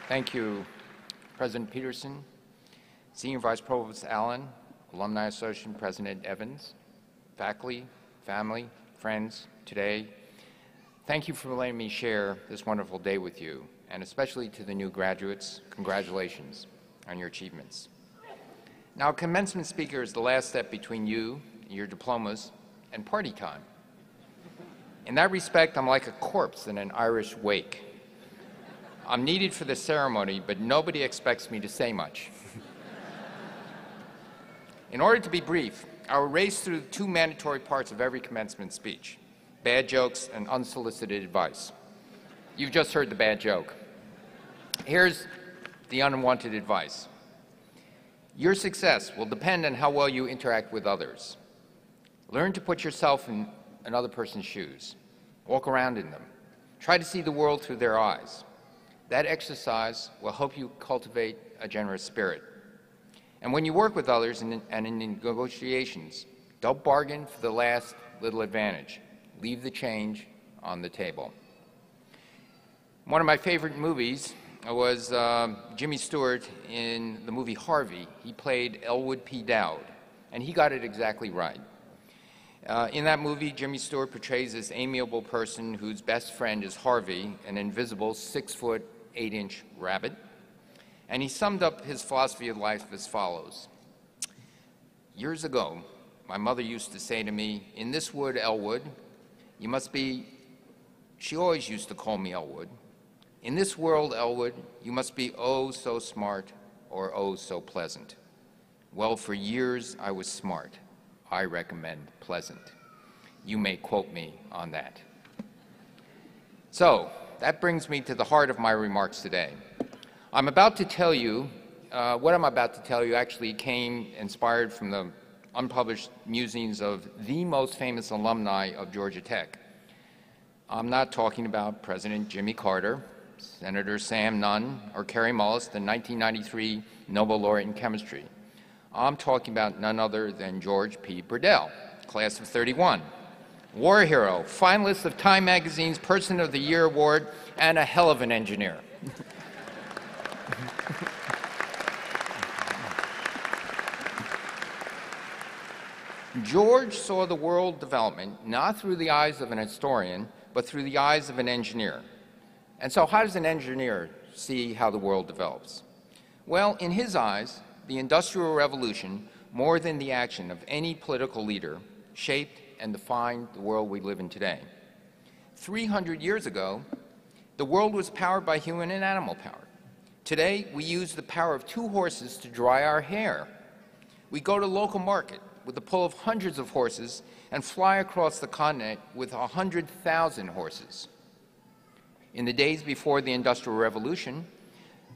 Thank you, President Peterson, Senior Vice Provost Allen, Alumni Association President Evans, faculty, family, friends, today, thank you for letting me share this wonderful day with you, and especially to the new graduates, congratulations on your achievements. Now, commencement speaker is the last step between you, your diplomas, and party time. In that respect, I'm like a corpse in an Irish wake. I'm needed for the ceremony, but nobody expects me to say much. In order to be brief, I will race through the two mandatory parts of every commencement speech: bad jokes and unsolicited advice. You've just heard the bad joke. Here's the unwanted advice. Your success will depend on how well you interact with others. Learn to put yourself in another person's shoes. Walk around in them. Try to see the world through their eyes. That exercise will help you cultivate a generous spirit. And when you work with others and in negotiations, don't bargain for the last little advantage. Leave the change on the table. One of my favorite movies was Jimmy Stewart in the movie Harvey. He played Elwood P. Dowd, and he got it exactly right. In that movie, Jimmy Stewart portrays this amiable person whose best friend is Harvey, an invisible 6-foot, 8-inch rabbit. And he summed up his philosophy of life as follows. Years ago, my mother used to say to me, "In this wood, Elwood, you must be," she always used to call me Elwood, "in this world, Elwood, you must be oh so smart or oh so pleasant." Well, for years I was smart. I recommend pleasant. You may quote me on that. So, that brings me to the heart of my remarks today. I'm about to tell you, what I'm about to tell you actually came inspired from the unpublished musings of the most famous alumni of Georgia Tech. I'm not talking about President Jimmy Carter, Senator Sam Nunn, or Kary Mullis, the 1993 Nobel laureate in chemistry. I'm talking about none other than George P. Burdell, class of '31. War hero, finalist of Time Magazine's Person of the Year Award, and a hell of an engineer. George saw the world development not through the eyes of an historian, but through the eyes of an engineer. And so how does an engineer see how the world develops? Well, in his eyes, the Industrial Revolution, more than the action of any political leader, shaped and defined the world we live in today. 300 years ago, the world was powered by human and animal power. Today, we use the power of 2 horses to dry our hair. We go to local market with the pull of hundreds of horses and fly across the continent with 100,000 horses. In the days before the Industrial Revolution,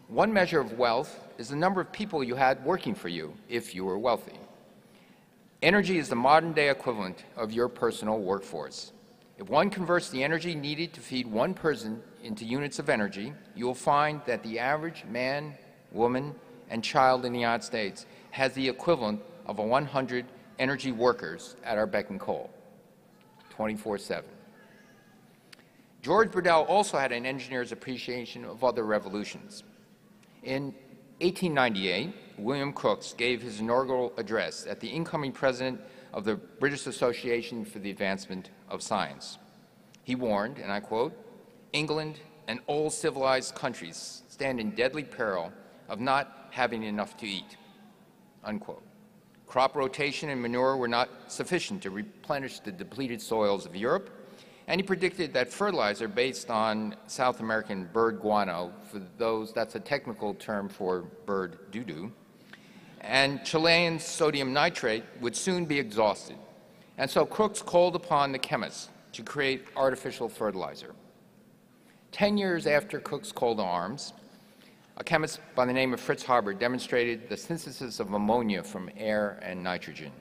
one measure of wealth is the number of people you had working for you, if you were wealthy. Energy is the modern-day equivalent of your personal workforce. If one converts the energy needed to feed one person into units of energy, you will find that the average man, woman, and child in the United States has the equivalent of 100 energy workers at our beck and call, 24/7. George Burdell also had an engineer's appreciation of other revolutions. In 1898, William Crookes gave his inaugural address at the incoming president of the British Association for the Advancement of Science. He warned, and I quote, "England and all civilized countries stand in deadly peril of not having enough to eat," unquote. Crop rotation and manure were not sufficient to replenish the depleted soils of Europe, and he predicted that fertilizer based on South American bird guano, for those, that's a technical term for bird doo-doo, and Chilean sodium nitrate would soon be exhausted. And so Crookes called upon the chemists to create artificial fertilizer. 10 years after Crookes' call to arms, a chemist by the name of Fritz Haber demonstrated the synthesis of ammonia from air and nitrogen.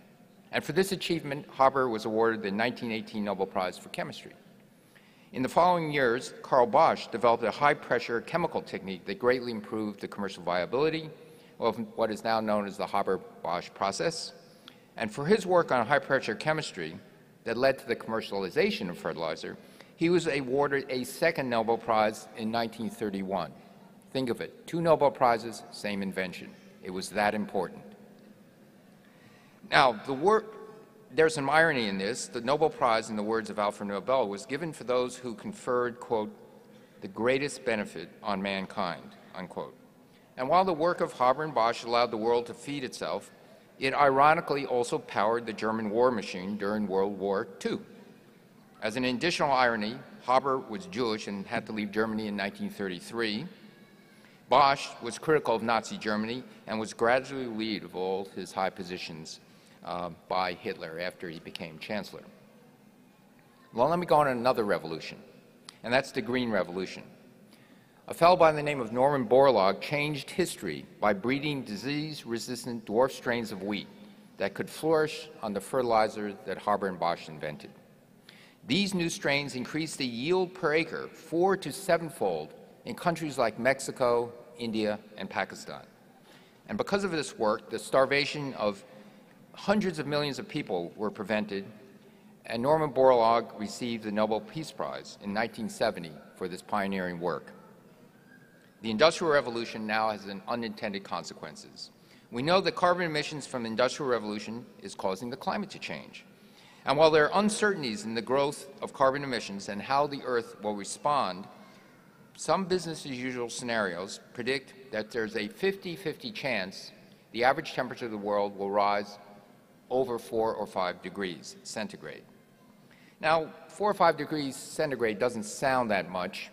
And for this achievement, Haber was awarded the 1918 Nobel Prize for Chemistry. In the following years, Carl Bosch developed a high-pressure chemical technique that greatly improved the commercial viability of what is now known as the Haber-Bosch process. And for his work on high-pressure chemistry that led to the commercialization of fertilizer, he was awarded a second Nobel Prize in 1931 Think of it, 2 Nobel Prizes, same invention. It was that important. Now, there's some irony in this. The Nobel Prize, in the words of Alfred Nobel, was given for those who conferred, quote, the greatest benefit on mankind, unquote. And while the work of Haber and Bosch allowed the world to feed itself, it ironically also powered the German war machine during World War II. As an additional irony, Haber was Jewish and had to leave Germany in 1933. Bosch was critical of Nazi Germany and was gradually relieved of all his high positions by Hitler after he became chancellor. Well, let me go on another revolution, and that's the Green Revolution. A fellow by the name of Norman Borlaug changed history by breeding disease-resistant dwarf strains of wheat that could flourish on the fertilizer that Haber and Bosch invented. These new strains increased the yield per acre 4 to 7-fold in countries like Mexico, India, and Pakistan. And because of this work, the starvation of hundreds of millions of people were prevented, and Norman Borlaug received the Nobel Peace Prize in 1970 for this pioneering work. The Industrial Revolution now has unintended consequences. We know that carbon emissions from the Industrial Revolution is causing the climate to change. And while there are uncertainties in the growth of carbon emissions and how the Earth will respond, some business-as-usual scenarios predict that there's a 50-50 chance the average temperature of the world will rise over 4 or 5 degrees centigrade. Now, 4 or 5 degrees centigrade doesn't sound that much,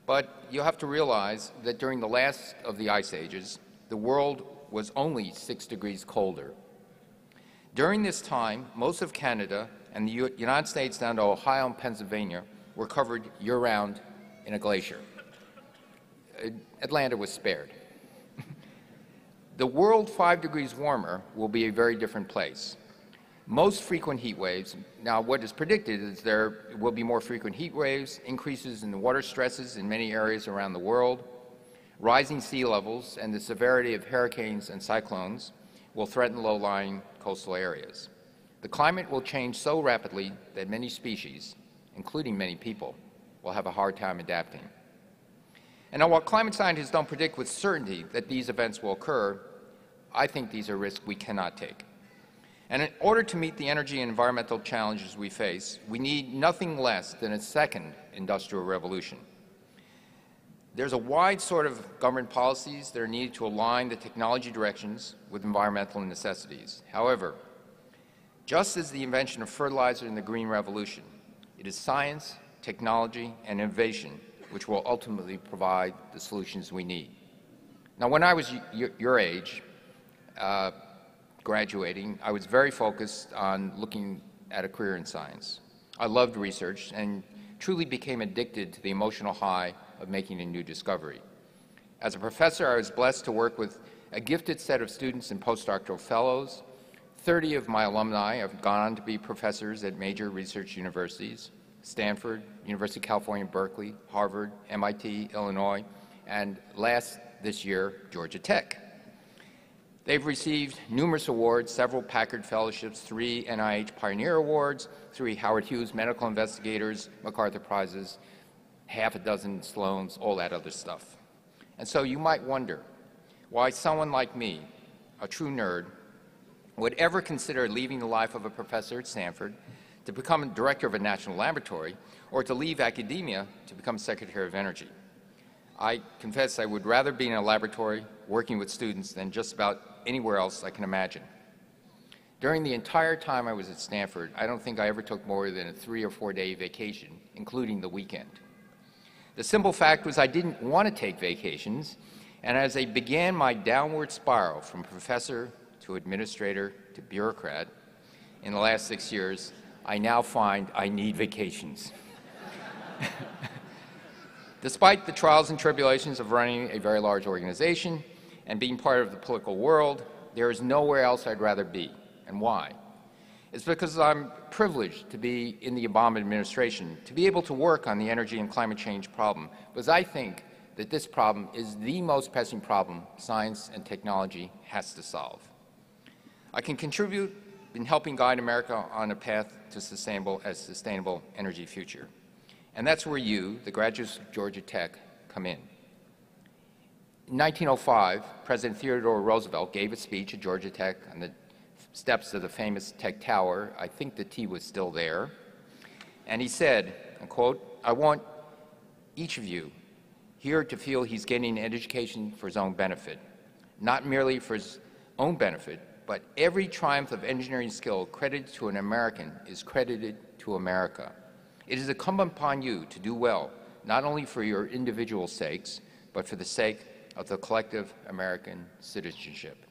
but you have to realize that during the last of the ice ages, the world was only 6 degrees colder. During this time, most of Canada and the United States down to Ohio and Pennsylvania were covered year-round in a glacier. Atlanta was spared. The world 5 degrees warmer will be a very different place. Most frequent heat waves, now what is predicted is there will be more frequent heat waves, increases in the water stresses in many areas around the world, rising sea levels, and the severity of hurricanes and cyclones will threaten low-lying coastal areas. The climate will change so rapidly that many species, including many people, will have a hard time adapting. And now, while climate scientists don't predict with certainty that these events will occur, I think these are risks we cannot take. And in order to meet the energy and environmental challenges we face, we need nothing less than a second industrial revolution. There's a wide sort of government policies that are needed to align the technology directions with environmental necessities. However, just as the invention of fertilizer in the Green Revolution, it is science, technology, and innovation which will ultimately provide the solutions we need. Now, when I was your age, graduating, I was very focused on looking at a career in science. I loved research and truly became addicted to the emotional high of making a new discovery. As a professor, I was blessed to work with a gifted set of students and postdoctoral fellows. 30 of my alumni have gone on to be professors at major research universities: Stanford, University of California, Berkeley, Harvard, MIT, Illinois, and this year, Georgia Tech. They've received numerous awards, several Packard Fellowships, 3 NIH Pioneer Awards, 3 Howard Hughes Medical Investigators, MacArthur Prizes, half a dozen Sloans, all that other stuff. And so you might wonder why someone like me, a true nerd, would ever consider leaving the life of a professor at Stanford to become a director of a national laboratory, or to leave academia to become Secretary of Energy. I confess I would rather be in a laboratory working with students than just about anywhere else I can imagine. During the entire time I was at Stanford, I don't think I ever took more than a 3 or 4 day vacation, including the weekend. The simple fact was I didn't want to take vacations, and as I began my downward spiral from professor to administrator to bureaucrat in the last 6 years, I now find I need vacations. Despite the trials and tribulations of running a very large organization and being part of the political world, there is nowhere else I'd rather be. And why? It's because I'm privileged to be in the Obama administration, to be able to work on the energy and climate change problem, because I think that this problem is the most pressing problem science and technology has to solve. I can contribute in helping guide America on a path to sustainable energy future. And that's where you, the graduates of Georgia Tech, come in. In 1905, President Theodore Roosevelt gave a speech at Georgia Tech on the steps of the famous Tech Tower. I think the T was still there. And he said, and quote, "I want each of you here to feel he's getting an education for his own benefit, not merely for his own benefit, but every triumph of engineering skill credited to an American is credited to America. It is incumbent upon you to do well, not only for your individual sakes, but for the sake of the collective American citizenship."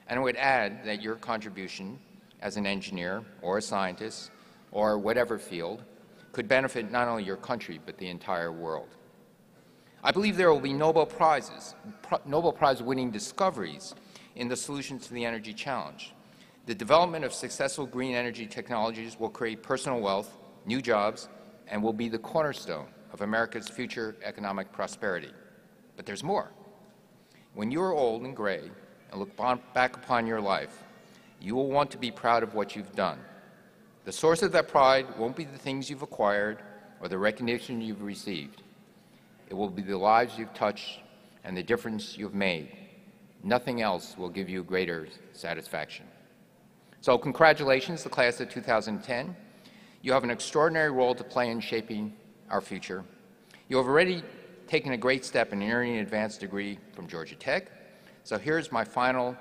And I would add that your contribution as an engineer or a scientist or whatever field could benefit not only your country, but the entire world. I believe there will be Nobel Prize-winning discoveries in the solutions to the energy challenge. The development of successful green energy technologies will create personal wealth, new jobs, and will be the cornerstone of America's future economic prosperity. But there's more. When you are old and gray and look back upon your life, you will want to be proud of what you've done. The source of that pride won't be the things you've acquired or the recognition you've received. It will be the lives you've touched and the difference you've made. Nothing else will give you greater satisfaction. So congratulations, the class of 2010. You have an extraordinary role to play in shaping our future. You have already taken a great step in earning an advanced degree from Georgia Tech. So here's my final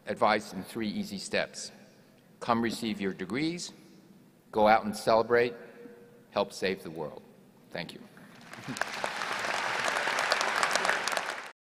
advice in 3 easy steps. Come receive your degrees, go out and celebrate, help save the world. Thank you.